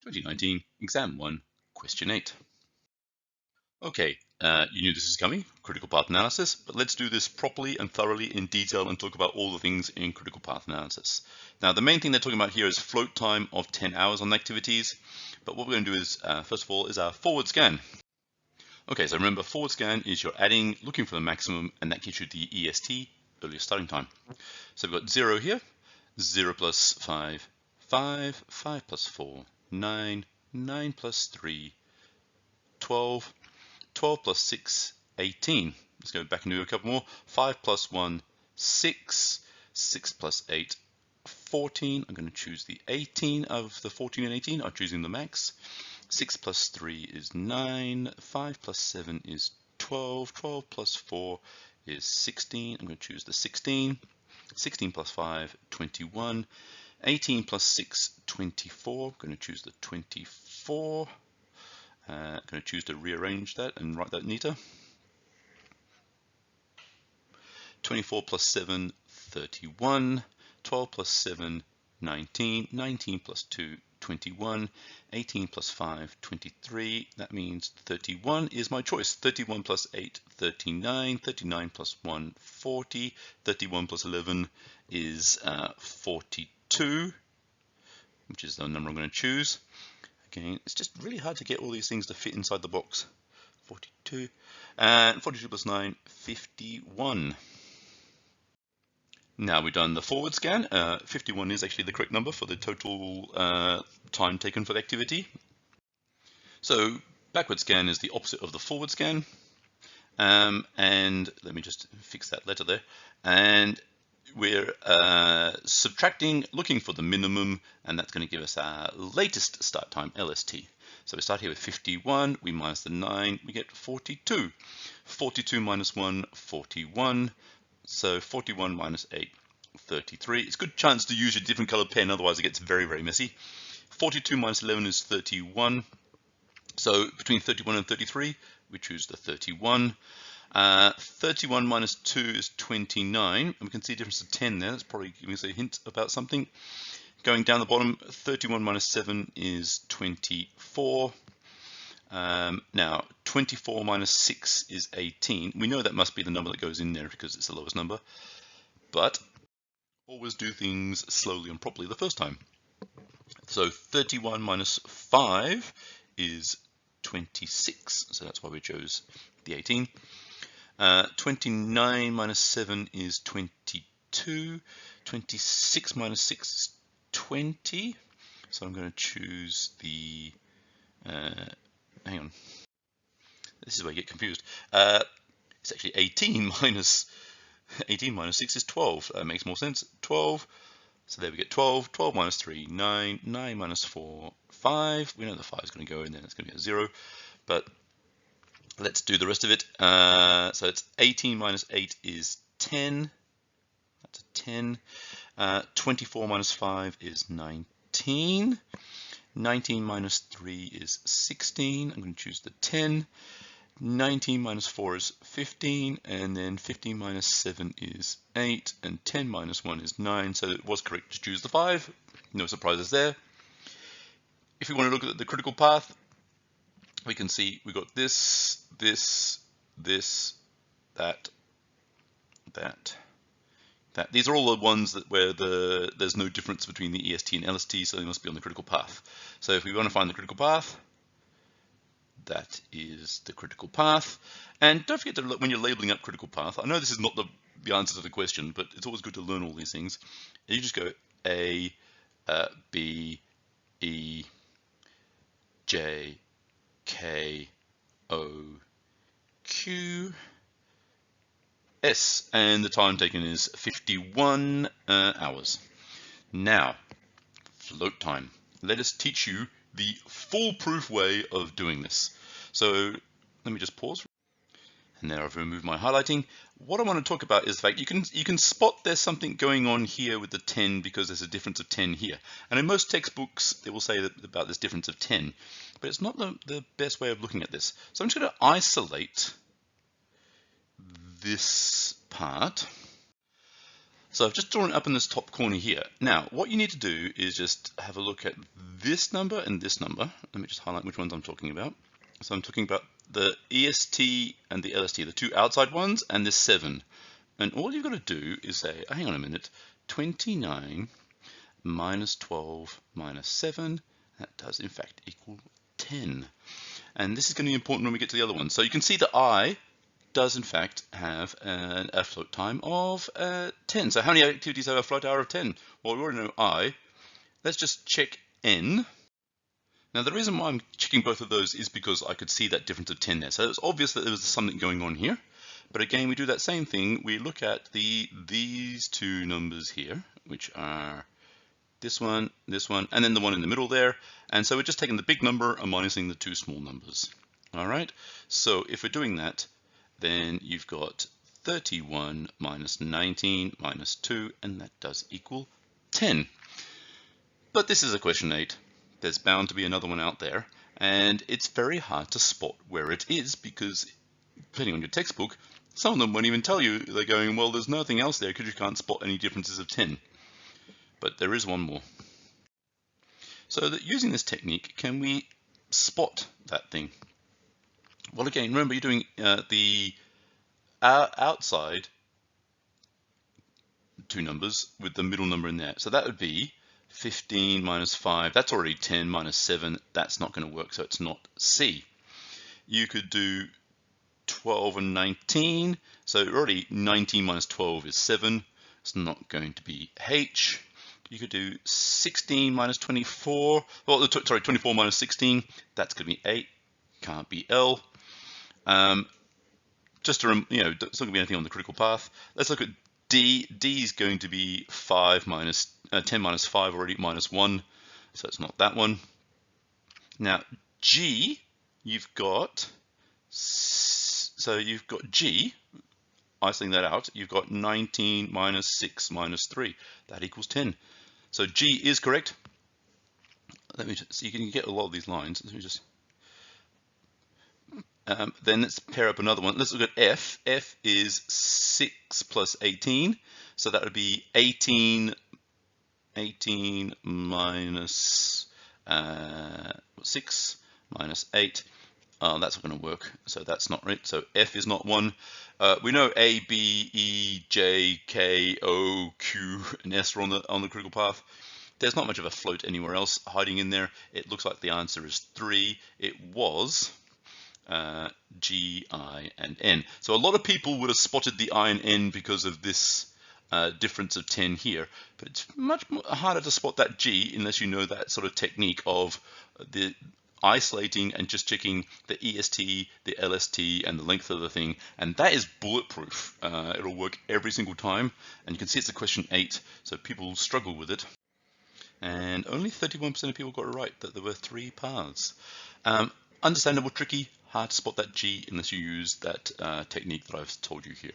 2019, Exam 1, Question 8. Okay, you knew this is coming, critical path analysis, but let's do this properly and thoroughly in detail and talk about all the things in critical path analysis. Now, the main thing they're talking about here is float time of 10 hours on activities, but what we're going to do is, first of all, is our forward scan. Okay, so remember, forward scan is you're adding, looking for the maximum, and that gives you the EST, earliest starting time. So we've got 0 here, 0 plus 5, 5, 5 plus 4, 9, 9 plus 3, 12, 12 plus 6, 18. Let's go back and do a couple more. 5 plus 1, 6, 6 plus 8, 14. I'm going to choose the 18 of the 14 and 18. I'm choosing the max. 6 plus 3 is 9, 5 plus 7 is 12, 12 plus 4 is 16. I'm going to choose the 16. 16 plus 5, 21. 18 plus 6, 24. I'm going to choose the 24. I'm going to choose to rearrange that and write that neater. 24 plus 7, 31. 12 plus 7, 19. 19 plus 2, 21. 18 plus 5, 23. That means 31 is my choice. 31 plus 8, 39. 39 plus 1, 40. 31 plus 11 is 42, which is the number I'm going to choose. Again, it's just really hard to get all these things to fit inside the box. 42. And 42 plus 9, 51. Now we've done the forward scan. 51 is actually the correct number for the total time taken for the activity. So backward scan is the opposite of the forward scan. And let me just fix that letter there. And we're subtracting, looking for the minimum, and that's going to give us our latest start time, LST. So we start here with 51, we minus the 9, we get 42. 42 minus 1, 41. So 41 minus 8, 33. It's a good chance to use a different colored pen, otherwise it gets very, very messy. 42 minus 11 is 31. So between 31 and 33, we choose the 31. 31 minus 2 is 29. And we can see a difference of 10 there. That's probably giving us a hint about something. Going down the bottom, 31 minus 7 is 24. Now, 24 minus 6 is 18. We know that must be the number that goes in there because it's the lowest number. But always do things slowly and properly the first time. So 31 minus 5 is 26. So that's why we chose the 18. 29 minus 7 is 22. 26 minus 6 is 20. So I'm going to choose the, hang on, this is where I get confused. It's actually 18 minus 6 is 12. That makes more sense. 12. So there we get 12. 12 minus 3, 9. 9 minus 4, 5. We know the 5 is going to go in there. It's going to be a 0. But let's do the rest of it. So it's 18 minus 8 is 10. That's a 10. 24 minus 5 is 19. 19 minus 3 is 16. I'm going to choose the 10. 19 minus 4 is 15. And then 15 minus 7 is 8. And 10 minus 1 is 9. So it was correct to choose the 5. No surprises there. If we want to look at the critical path, we can see we got this, this, this, that, that. These are all the ones that where there's no difference between the EST and LST, so they must be on the critical path. So if we want to find the critical path, that is the critical path. And don't forget to look when you're labeling up critical path. I know this is not the answer to the question, but it's always good to learn all these things. And you just go A, B, E, J, K, O, Q, S, and the time taken is 51 hours. Now, float time. Let us teach you the foolproof way of doing this. So let me just pause. And there I've removed my highlighting. What I want to talk about is the fact you can spot there's something going on here with the 10 because there's a difference of 10 here. And in most textbooks, they will say that about this difference of 10. But it's not the best way of looking at this. So I'm just going to isolate this part. So I've just drawn it up in this top corner here. Now, what you need to do is just have a look at this number and this number. Let me just highlight which ones I'm talking about. So I'm talking about the EST and the LST, the two outside ones, and this 7. And all you've got to do is say, hang on a minute, 29 minus 12 minus 7, that does in fact equal 10. And this is going to be important when we get to the other one. So you can see that I does in fact have a float time of 10. So how many activities have a float hour of 10? Well, we already know I. Let's just check N. Now the reason why I'm checking both of those is because I could see that difference of 10 there. So it's obvious that there was something going on here. But again, we do that same thing. We look at these two numbers here, which are this one, and then the one in the middle there. And so we're just taking the big number and minusing the two small numbers. All right. So if we're doing that, then you've got 31 minus 19 minus 2, and that does equal 10. But this is a question 8. There's bound to be another one out there, and it's very hard to spot where it is because, depending on your textbook, some of them won't even tell you. They're going, well, there's nothing else there because you can't spot any differences of 10. But there is one more. So that using this technique, can we spot that thing? Well, again, remember you're doing the outside two numbers with the middle number in there. So that would be 15 minus 5. That's already 10 minus 7. That's not going to work, so it's not C. You could do 12 and 19. So already 19 minus 12 is 7. It's not going to be H. You could do 16 minus 24. Well, sorry, 24 minus 16. That's going to be 8. Can't be L. Just to, it's not going to be anything on the critical path. Let's look at D. D is going to be 5 minus 10 minus 5 already, minus 1. So it's not that one. Now G, you've got G, isolating that out, you've got 19 minus 6 minus 3. That equals 10. So G is correct. Let me just, so you can get a lot of these lines. Let me just. Then let's pair up another one. Let's look at F. F is 6 plus 18. So that would be 18 minus 6 minus 8. That's not going to work. So that's not right. So F is not 1. We know A, B, E, J, K, O, Q, and S are on the critical path. There's not much of a float anywhere else hiding in there. It looks like the answer is 3. It was G, I, and N. So a lot of people would have spotted the I and N because of this difference of 10 here, but it's much harder to spot that G unless you know that sort of technique of the isolating and just checking the EST, the LST, and the length of the thing, and that is bulletproof. It'll work every single time, and you can see it's a question 8, so people struggle with it. And only 31% of people got it right, that there were 3 paths. Understandable, tricky, hard to spot that G unless you use that technique that I've told you here.